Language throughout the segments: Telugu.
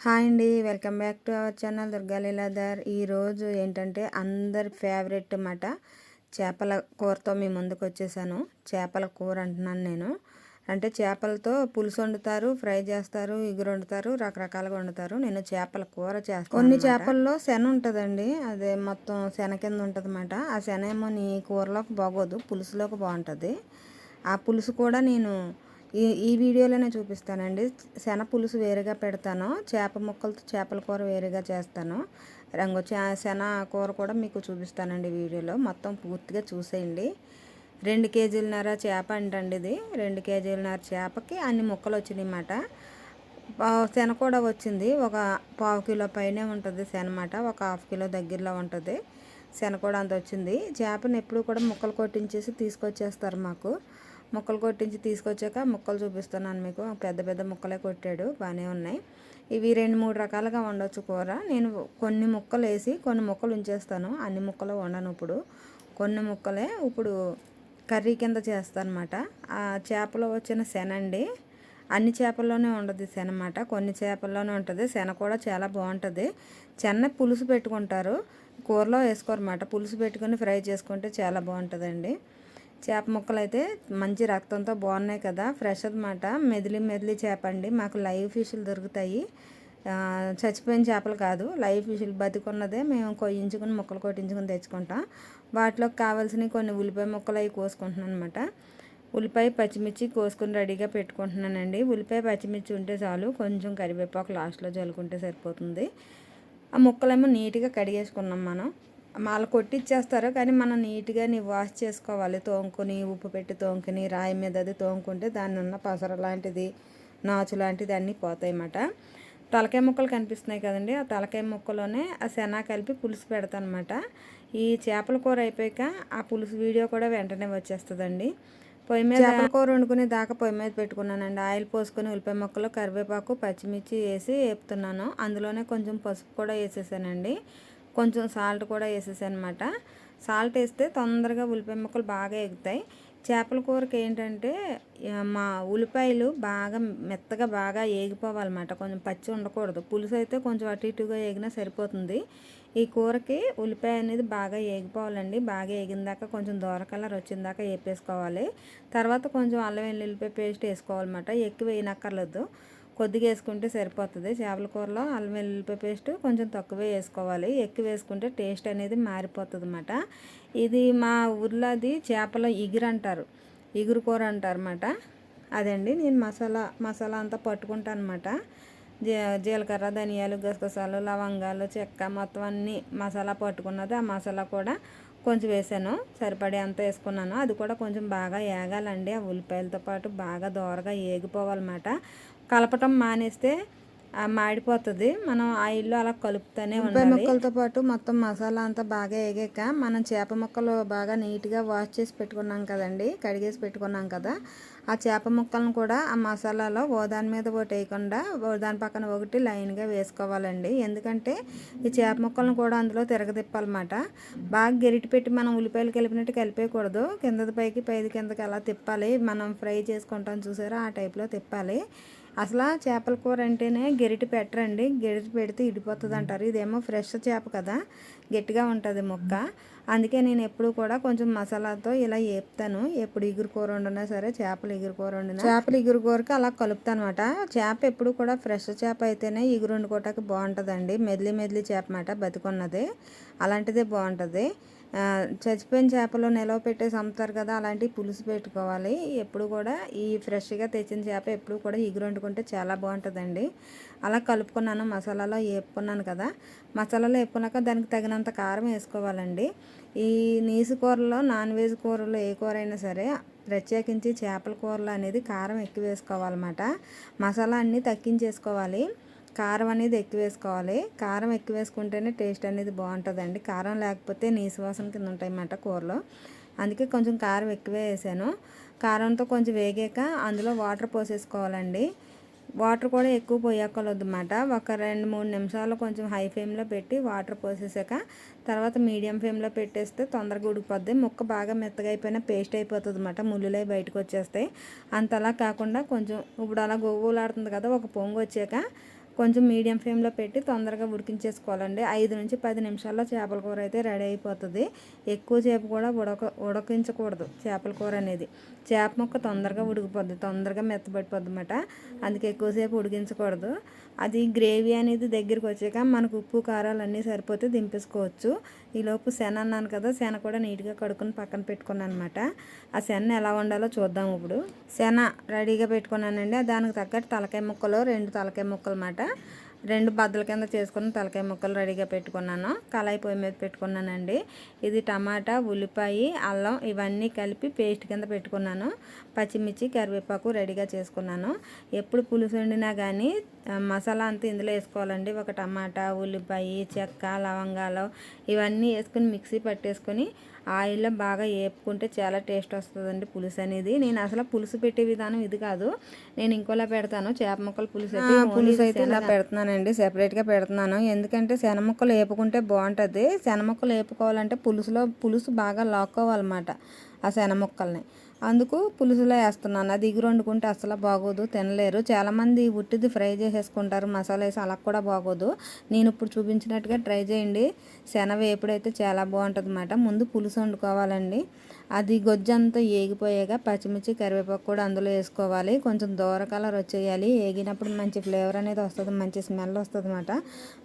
హాయ్ అండి, welcome back to our channel Durga Leeladhar. ఈరోజు ఏంటంటే అందరి ఫేవరెట్ మాట చేపల కూరతో మీ ముందుకు వచ్చేసాను. చేపల కూర అంటున్నాను నేను. అంటే చేపలతో పులుసు వండుతారు, ఫ్రై చేస్తారు, ఇగురు వండుతారు, రకరకాలుగా వండుతారు. నేను చేపల కూర చేస్తాను. కొన్ని చేపల్లో శన ఉంటుందండి, అదే మొత్తం శన కింద ఉంటుంది అన్నమాట. ఆ శన ఏమో నీ కూరలోకి బాగోదు, పులుసులోకి బాగుంటుంది. ఆ పులుసు కూడా నేను ఈ వీడియోలోనే చూపిస్తానండి. శన పులుసు వేరుగా పెడతాను, చేప ముక్కలతో చేపల కూర వేరుగా చేస్తాను. శన కూర కూడా మీకు చూపిస్తానండి వీడియోలో. మొత్తం పూర్తిగా చూసేయండి. 2 కేజీలన్నర చేప అంటండి ఇది. 2 కేజీలన్నర చేపకి అన్ని ముక్కలు వచ్చినాయి అన్నమాట. శన కూడా వచ్చింది, ఒక 1/2 కిలో పైనే ఉంటుంది శన అన్నమాట. ఒక 1/2 కిలో దగ్గరలో ఉంటుంది శన కూడా. అంత వచ్చింది. చేపను ఎప్పుడు కూడా ముక్కలు కొట్టించేసి తీసుకొచ్చేస్తారు మాకు. ముక్కలు కొట్టించి తీసుకొచ్చాక ముక్కలు చూపిస్తున్నాను మీకు. పెద్ద పెద్ద ముక్కలే కొట్టాడు, బాగానే ఉన్నాయి. ఇవి 2-3 రకాలుగా వండొచ్చు కూర. నేను కొన్ని ముక్కలు వేసి కొన్ని ముక్కలు ఉంచేస్తాను, అన్ని ముక్కలు వండను. కొన్ని ముక్కలే ఇప్పుడు కర్రీ కింద చేస్తాను అన్నమాట. ఆ చేపలో వచ్చిన శన అండి, అన్ని చేపల్లోనే ఉండదు శన అన్నమాట, కొన్ని చేపల్లోనే ఉంటుంది. శన కూడా చాలా బాగుంటుంది. చెన్న పులుసు పెట్టుకుంటారు, కూరలో వేసుకోరన్నమాట. పులుసు పెట్టుకొని ఫ్రై చేసుకుంటే చాలా బాగుంటుందండి. చేప ముక్కలు అయితే మంచి రక్తంతో బాగున్నాయి కదా, ఫ్రెష్ అన్నమాట. మెదిలి చేప అండి. మాకు లైవ్ ఫిష్లు దొరుకుతాయి, చచ్చిపోయిన చేపలు కాదు, లైవ్ ఫిష్లు బతికున్నదే మేము కొయ్యించుకుని ముక్కలు కొట్టించుకుని తెచ్చుకుంటాం. వాటిలోకి కావాల్సినవి కొన్ని ఉల్లిపాయ ముక్కలు అవి కోసుకుంటున్నాను అనమాట. ఉల్లిపాయ పచ్చిమిర్చి కోసుకొని రెడీగా పెట్టుకుంటున్నానండి. ఉల్లిపాయ పచ్చిమిర్చి ఉంటే చాలు, కొంచెం కరివేపాకు లాస్ట్లో జల్లుకుంటే సరిపోతుంది. ఆ ముక్కలేమో నీట్గా కడిగేసుకున్నాం మనం. వాళ్ళు కొట్టిచ్చేస్తారు కానీ మనం నీట్గా వాష్ చేసుకోవాలి. తోముకొని ఉప్పు పెట్టి తోముకొని రాయి మీద అది తోముకుంటే దాన్ని ఉన్న పసర లాంటిది, నాచు లాంటిది అన్నీ పోతాయి అన్నమాట. తలకాయ ముక్కలు కనిపిస్తున్నాయి కదండి, ఆ తలకాయ ముక్కలోనే ఆ శనా కలిపి పులుసు పెడతాను అనమాట. ఈ చేపల కూర అయిపోయాక ఆ పులుసు వీడియో కూడా వెంటనే వచ్చేస్తుందండి. పొయ్యి మీద చేపల కూర వండుకుని దాకా పొయ్యి మీద పెట్టుకున్నానండి. ఆయిల్ పోసుకొని ఉల్లిపాయ ముక్కలు, కరివేపాకు, పచ్చిమిర్చి వేసి వేపుతున్నాను. అందులోనే కొంచెం పసుపు కూడా వేసేసానండి, కొంచెం సాల్ట్ కూడా వేసేసాను అనమాట. సాల్ట్ వేస్తే తొందరగా ఉల్లిపాయ ముక్కలు బాగా ఎగుతాయి. చేపల కూరకి ఏంటంటే మా ఉల్లిపాయలు బాగా మెత్తగా బాగా ఏగిపోవాలన్నమాట, కొంచెం పచ్చి ఉండకూడదు. పులుసు అయితే కొంచెం అటు ఇటుగా ఏగినా సరిపోతుంది. ఈ కూరకి ఉల్లిపాయ అనేది బాగా ఏగిపోవాలండి. బాగా ఏగిందాక కొంచెం దోర కలర్ వచ్చిందాక వేపేసుకోవాలి. తర్వాత కొంచెం అల్లం వెల్లుల్లిపాయ పేస్ట్ వేసుకోవాలన్నమాట. ఎక్కువ వేయనక్కర్లేదు, కొద్దిగా వేసుకుంటే సరిపోతుంది. చేపల కూరలో అల్లం వెల్లుల్లిపాయ పేస్ట్ కొంచెం తక్కువే వేసుకోవాలి, ఎక్కువ వేసుకుంటే టేస్ట్ అనేది మారిపోతుంది అన్నమాట. ఇది మా ఊర్లో అది చేపల ఇగురు అంటారు, ఇగురు కూర అంటారు అన్నమాట. అదండి నేను మసాలా అంతా పట్టుకుంటాను అన్నమాట. జీలకర్ర, ధనియాలు, గసగసాలు, లవంగాలు, చెక్క మొత్తం అన్నీ మసాలా పట్టుకున్నది. ఆ మసాలా కూడా కొంచెం వేసాను, సరిపడే అంత వేసుకున్నాను. అది కూడా కొంచెం బాగా ఏగాలండి, ఆ ఉల్లిపాయలతో పాటు బాగా దోరగా ఏగిపోవాలన్నమాట. కలపటం మానేస్తే మాడిపోతుంది. మనం ఆయిల్లో అలా కలుపుతూనే ఉండాలి. ముక్కలతో పాటు మొత్తం మసాలా అంతా బాగా వేగాక మనం చేప ముక్కలు బాగా నీట్గా వాష్ చేసి పెట్టుకున్నాం కదండి, కడిగేసి పెట్టుకున్నాం కదా, ఆ చేప ముక్కలను కూడా ఆ మసాలాలో ఓదాని మీద ఒకటి వేయకుండా ఓదాని పక్కన ఒకటి లైన్గా వేసుకోవాలండి. ఎందుకంటే ఈ చేప ముక్కలను కూడా అందులో తిరగతిప్పాలన్నమాట. బాగా గెరిటి పెట్టి మనం ఉల్లిపాయలు కలిపినట్టు కలిపేయకూడదు, కిందది పైకి పైది కిందకి అలా తిప్పాలి. మనం ఫ్రై చేసుకుంటాం చూసారా, ఆ టైప్లో తిప్పాలి. అసలు చేపల కూర అంటేనే గెరిటి పెట్టరండి, గెరిటి పెడితే ఇడిపోతుంది అంటారు. ఇదేమో ఫ్రెష్ చేప కదా, గట్టిగా ఉంటుంది ముక్క. అందుకే నేను ఎప్పుడు కూడా కొంచెం మసాలాతో ఇలా వేపుతాను. ఎప్పుడు ఇగురు కూర వండినా సరే, చేపల ఇగురు కూర వండినా చేపల ఇగురు కూరకి అలా కలుపుతాను అనమాట. చేప ఎప్పుడు కూడా ఫ్రెష్ చేప అయితేనే ఇగురు వండుకోవటానికి బాగుంటుందండి. మెదిలి చేప మాట, బతికున్నది అలాంటిదే బాగుంటుంది. చచ్చిపోయిన చేపలు నిలవ పెట్టేసి అమ్ముతారు కదా, అలాంటివి పులుసు పెట్టుకోవాలి. ఎప్పుడు కూడా ఈ ఫ్రెష్గా తెచ్చిన చేప ఎప్పుడు కూడా ఇగురు వండుకుంటే చాలా బాగుంటుందండి. అలా కలుపుకున్నాను, మసాలాలో వేపుకున్నాను కదా. మసాలాలో వేపుకున్నాక దానికి తగినంత కారం వేసుకోవాలండి. ఈ నీసు కూరలో, నాన్ వెజ్ కూరలో ఏ కూర అయినా సరే ప్రత్యేకించి చేపల కూరలో అనేది కారం ఎక్కువ వేసుకోవాలన్నమాట. మసాలా అన్నీ తగ్గించేసుకోవాలి, కారం అనేది ఎక్కువ వేసుకోవాలి. కారం ఎక్కువ వేసుకుంటేనే టేస్ట్ అనేది బాగుంటుందండి. కారం లేకపోతే నీసు వాసన కింద ఉంటాయి అన్నమాట కూరలో. అందుకే కొంచెం కారం ఎక్కువే వేసాను. కారంతో కొంచెం వేగాక అందులో వాటర్ పోసేసుకోవాలండి. వాటర్ కూడా ఎక్కువ పోయక్కర్లేదు అన్నమాట. ఒక 2-3 నిమిషాలు కొంచెం హై ఫ్లేమ్లో పెట్టి వాటర్ పోసేసాక తర్వాత మీడియం ఫ్లేమ్లో పెట్టేస్తే తొందరగా ఉడికిపోద్ది. ముక్క బాగా మెత్తగా అయిపోయినా పేస్ట్ అయిపోతుంది అన్నమాట, ముళ్ళులై బయటకు వచ్చేస్తాయి. అంతలా కాకుండా కొంచెం ఇప్పుడు అలా గోగులాడుతుంది కదా, ఒక పొంగు వచ్చాక కొంచెం మీడియం ఫ్లేమ్లో పెట్టి తొందరగా ఉడికించేసుకోవాలండి. 5 నుంచి 10 నిమిషాల్లో చేపల కూర అయితే రెడీ అయిపోతుంది. ఎక్కువసేపు కూడా ఉడకించకూడదు చేపల కూర అనేది. చేప ముక్క తొందరగా ఉడికిపోద్ది, తొందరగా మెత్తబడిపోద్ది అన్నమాట. అందుకే ఎక్కువసేపు ఉడికించకూడదు. అది గ్రేవీ అనేది దగ్గరికి వచ్చాక మనకు ఉప్పు కారాలు అన్నీ సరిపోతే దింపేసుకోవచ్చు. ఈలోపు శన అన్నాను కదా, శన కూడా నీట్గా కడుక్కొని పక్కన పెట్టుకున్నాను అనమాట. ఆ శన ఎలా వండాలో చూద్దాం ఇప్పుడు. శన రెడీగా పెట్టుకున్నానండి. దానికి తగ్గట్టు తలకాయ ముక్కలు, 2 తలకాయ ముక్కలు అన్నమాట. 2 బద్దల కింద చేసుకుని తలకాయ ముక్కలు రెడీగా పెట్టుకున్నాను. కళాయి పొయ్యి మీద పెట్టుకున్నానండి. ఇది టమాటా, ఉల్లిపాయ, అల్లం ఇవన్నీ కలిపి పేస్ట్ కింద పెట్టుకున్నాను. పచ్చిమిర్చి, కరివేపాకు రెడీగా చేసుకున్నాను. ఎప్పుడు పులుసు వండినా కానీ మసాలా అంతా ఇందులో వేసుకోవాలండి. ఒక టమాటా, ఉల్లిపాయ, చెక్క, లవంగాలు ఇవన్నీ వేసుకుని మిక్సీ పట్టేసుకొని ఆయిల్లో బాగా వేపుకుంటే చాలా టేస్ట్ వస్తుందండి పులుసు అనేది. నేను అసలు పులుసు పెట్టే విధానం ఇది కాదు, నేను ఇంకోలా పెడతాను. చేప ముక్కలు పులుసు అయితే ఇలా పెడుతున్నానండి, సెపరేట్గా పెడుతున్నాను. ఎందుకంటే శన ముక్కలు వేపుకుంటే బాగుంటుంది. శన ముక్కలు వేపుకోవాలంటే పులుసు బాగా లాక్కోవాలన్నమాట ఆ శన ముక్కల్ని. అందుకు పులుసులో వేస్తున్నాను. అది ఎగురు వండుకుంటే అసలు బాగోదు, తినలేరు. చాలామంది ఉట్టిది ఫ్రై చేసేసుకుంటారు మసాలా వేసి, అలా కూడా బాగోదు. నేను ఇప్పుడు చూపించినట్టుగా ట్రై చేయండి. శనగ వేపుడైతే చాలా బాగుంటుంది అన్నమాట. ముందు పులుసు వండుకోవాలండి. అది గొజ్జంతా ఏగిపోయాక పచ్చిమిర్చి, కరివేపాకు కూడా అందులో వేసుకోవాలి. కొంచెం దూర కలర్ వచ్చేయాలి. ఏగినప్పుడు మంచి ఫ్లేవర్ అనేది వస్తుంది, మంచి స్మెల్ వస్తుంది అన్నమాట.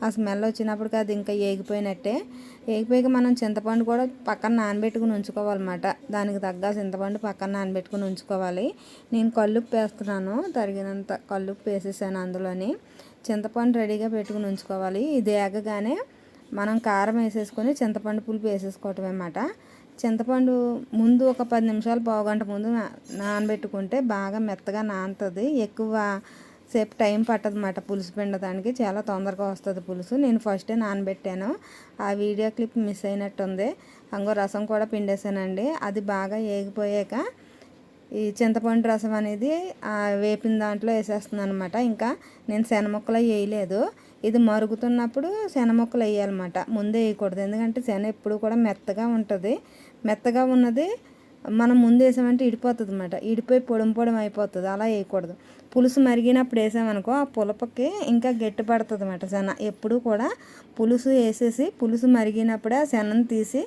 ఆ స్మెల్ వచ్చినప్పటికి అది ఇంకా ఏగిపోయినట్టే. ఏగిపోయాక మనం చింతపండు కూడా పక్కన నానబెట్టుకుని ఉంచుకోవాలన్నమాట. దానికి తగ్గ చింతపండు పక్కన నానబెట్టుకుని ఉంచుకోవాలి. నేను కల్లుప్పు వేస్తున్నాను, తరిగినంత కల్లుప్పు వేసేసాను అందులోని. చింతపండు రెడీగా పెట్టుకుని ఉంచుకోవాలి. ఇది ఏగగానే మనం కారం వేసేసుకొని చింతపండు పులుపు వేసేసుకోవటం అన్నమాట. చింతపండు ముందు ఒక 10 నిమిషాలు, పావుగంట ముందు నానబెట్టుకుంటే బాగా మెత్తగా నానుతుంది. ఎక్కువ సేపు టైం పట్టదన్నమాట పులుసు పిండడానికి, చాలా తొందరగా వస్తుంది పులుసు. నేను ఫస్టే నానబెట్టాను, ఆ వీడియో క్లిప్ మిస్ అయినట్టుంది. అంగో రసం కూడా పిండేసానండి. అది బాగా ఏగిపోయాక ఈ చింతపండు రసం అనేది వేపిన దాంట్లో వేసేస్తున్నాను అనమాట. ఇంకా నేను శన ముక్కలు వేయలేదు. ఇది మరుగుతున్నప్పుడు శన ముక్కలు వేయాలన్నమాట, ముందే వేయకూడదు. ఎందుకంటే శన ఎప్పుడు కూడా మెత్తగా ఉంటుంది. మెత్తగా ఉన్నది మనం ముందు వేసామంటే ఇడిపోతుంది అన్నమాట, ఇడిపోయి పొడం అయిపోతుంది. అలా వేయకూడదు. పులుసు మరిగినప్పుడు వేసామనుకో ఆ పులపకి ఇంకా గట్టి పడుతుంది అన్నమాట శన. ఎప్పుడు కూడా పులుసు వేసేసి పులుసు మరిగినప్పుడే ఆ శనను తీసి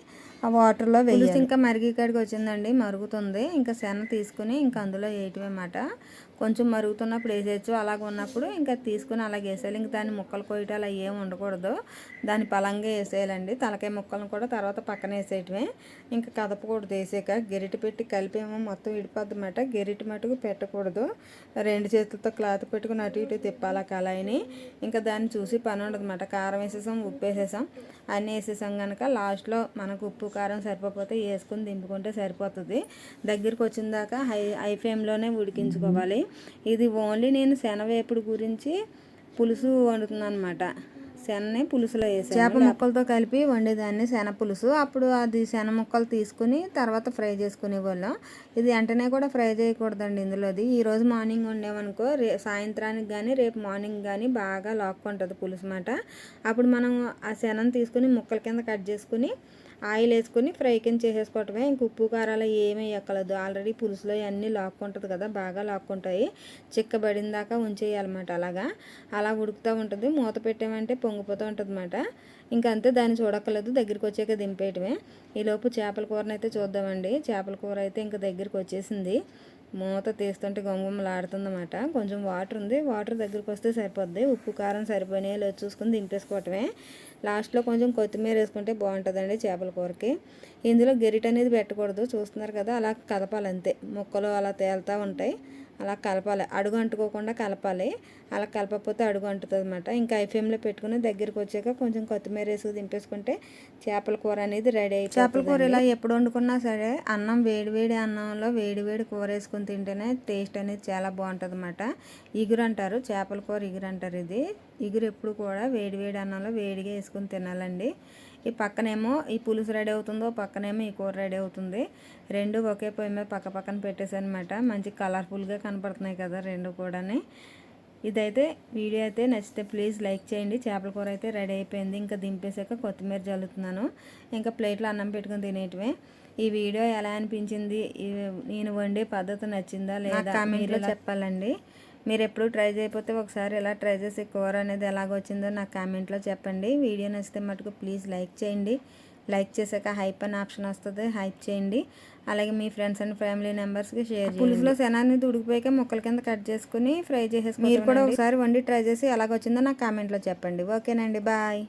ఆ వాటర్లో వేయాలి. ఇంకా మరిగికాడికి వచ్చిందండి, మరుగుతుంది. ఇంకా శన తీసుకుని ఇంకా అందులో వేయటమే అన్నమాట. కొంచెం మరుగుతున్నప్పుడు వేసేయచ్చు, అలాగ ఉన్నప్పుడు ఇంకా తీసుకుని అలాగే వేసేయాలి. ఇంకా దాన్ని ముక్కలు కోయటం అలా ఏమి ఉండకూడదు, దాన్ని పలంగా వేసేయాలండి. తలకాయ ముక్కలను కూడా తర్వాత పక్కన వేసేయటమే, ఇంకా కదపకూడదు. వేసాక గెరిటి పెట్టి కలిపేమో మొత్తం విడిపోద్ది అన్నమాట. గెరిటి మటుకు పెట్టకూడదు, 2 చేతులతో క్లాత్ పెట్టుకుని అటు ఇటు తిప్పాలి కళాయిని. ఇంకా దాన్ని చూసి పని ఉండదు అన్నమాట. కారం వేసేసాం, ఉప్పు వేసేసాం, అన్నీ వేసేసాం కనుక లాస్ట్లో మనకు ఉప్పు కారం సరిపోతే వేసుకుని దింపుకుంటే సరిపోతుంది. దగ్గరికి వచ్చిన దాకా హై ఫ్లేమ్లోనే ఉడికించుకోవాలి. ఇది ఓన్లీ నేను శనవేపుడు గురించి పులుసు వండుతున్నాను అనమాట. శనని పులుసులో వేసాను, చేప ముక్కలతో కలిపి వండేదాన్ని శన పులుసు. అప్పుడు అది శన ముక్కలు తీసుకుని తర్వాత ఫ్రై చేసుకునే వాళ్ళం. ఇది వెంటనే కూడా ఫ్రై చేయకూడదండి ఇందులోది. ఈరోజు మార్నింగ్ వండామనుకో సాయంత్రానికి కానీ రేపు మార్నింగ్ కానీ బాగా లాక్కుంటుంది పులుసు మాట. అప్పుడు మనం ఆ శనను తీసుకుని ముక్కల కింద కట్ చేసుకుని ఆయిల్ వేసుకొని ఫ్రై కింద చేసేసుకోవటమే. ఇంక ఉప్పు కారాలు ఏమీ ఎక్కలేదు, ఆల్రెడీ పులుసులో అన్నీ లాక్కుంటుంది కదా, బాగా లాక్కుంటాయి. చిక్కబడిన దాకా ఉంచేయాలన్నమాట. అలా ఉడుకుతూ ఉంటుంది. మూత పెట్టామంటే పొంగిపోతూ ఉంటుంది అన్నమాట. ఇంకా అంతే, దాన్ని చూడక్కర్లేదు, దగ్గరికి వచ్చాక దింపేయటమే. ఈలోపు చేపల కూరని అయితే చూద్దామండి. చేపల కూర అయితే ఇంకా దగ్గరికి వచ్చేసింది. మూత తీస్తుంటే గుమగుమలాడుతుందన్నమాట. కొంచెం వాటర్ ఉంది, వాటర్ దగ్గరికి వస్తే సరిపోద్ది. ఉప్పు కారం సరిపోయినాయో లేదో చూసుకుని దింపేసుకోవటమే. లాస్ట్లో కొంచెం కొత్తిమీర వేసుకుంటే బాగుంటుందండి చేపల కూరకి. ఇందులో గెరిట అనేది పెట్టకూడదు, చూస్తున్నారు కదా, అలా కదపాలంతే. ముక్కలు అలా తేలుతూ ఉంటాయి, అలా కలపాలి. అడుగు అంటుకోకుండా కలపాలి. అలా కలపకపోతే అడుగు అంటుతుంది అన్నమాట. ఇంకా ఐ ఫ్లేమ్లో పెట్టుకుని దగ్గరికి వచ్చాక కొంచెం కొత్తిమీర వేసుకు దింపేసుకుంటే చేపల కూర అనేది రెడీ అయిపోతుంది. చేపల కూర ఇలా ఎప్పుడు వండుకున్నా సరే అన్నం వేడివేడి అన్నంలో వేడివేడి కూర వేసుకుని తింటేనే టేస్ట్ అనేది చాలా బాగుంటుంది అన్నమాట. ఇగురు అంటారు, చేపల కూర ఇగురు అంటారు. ఇది ఇగురు ఎప్పుడు కూడా వేడివేడి అన్నంలో వేడిగా వేసుకుని తినాలండి. ఈ పక్కనేమో ఈ పులుసు రెడీ అవుతుందో, పక్కనేమో ఈ కూర రెడీ అవుతుంది. రెండు ఒకే పొయ్యి మీద పక్క పక్కన పెట్టేసాను అనమాట. మంచి కలర్ఫుల్గా కనపడుతున్నాయి కదా రెండు కూడాని. ఇదైతే వీడియో అయితే నచ్చితే ప్లీజ్ లైక్ చేయండి. చేపల కూర అయితే రెడీ అయిపోయింది. ఇంకా దింపేసాక కొత్తిమీర జల్లుతున్నాను. ఇంకా ప్లేట్లో అన్నం పెట్టుకుని తినేయటమే. ఈ వీడియో ఎలా అనిపించింది, నేను వండే పద్ధతి నచ్చిందా లేదా కామెంట్లో చెప్పాలండి. మీరు ఎప్పుడు ట్రై చేయకపోతే ఒకసారి ఇలా ట్రై చేసి కూర అనేది ఎలాగొచ్చిందో నాకు కామెంట్లో చెప్పండి. వీడియో నచ్చితే మటుకు ప్లీజ్ లైక్ చేయండి. లైక్ చేశాక హైప్ అనే ఆప్షన్ వస్తుంది, హైప్ చేయండి. అలాగే మీ ఫ్రెండ్స్ అండ్ ఫ్యామిలీ మెంబర్స్కి షేర్ చేయండి. పులుసులో శనాన్ని ఉడికిపోయాక ముక్కల కింద కట్ చేసుకుని ఫ్రై చేసేసుకోండి. మీరు కూడా ఒకసారి వండి ట్రై చేసి ఎలాగొచ్చిందో నాకు కామెంట్లో చెప్పండి. ఓకేనండి, బాయ్.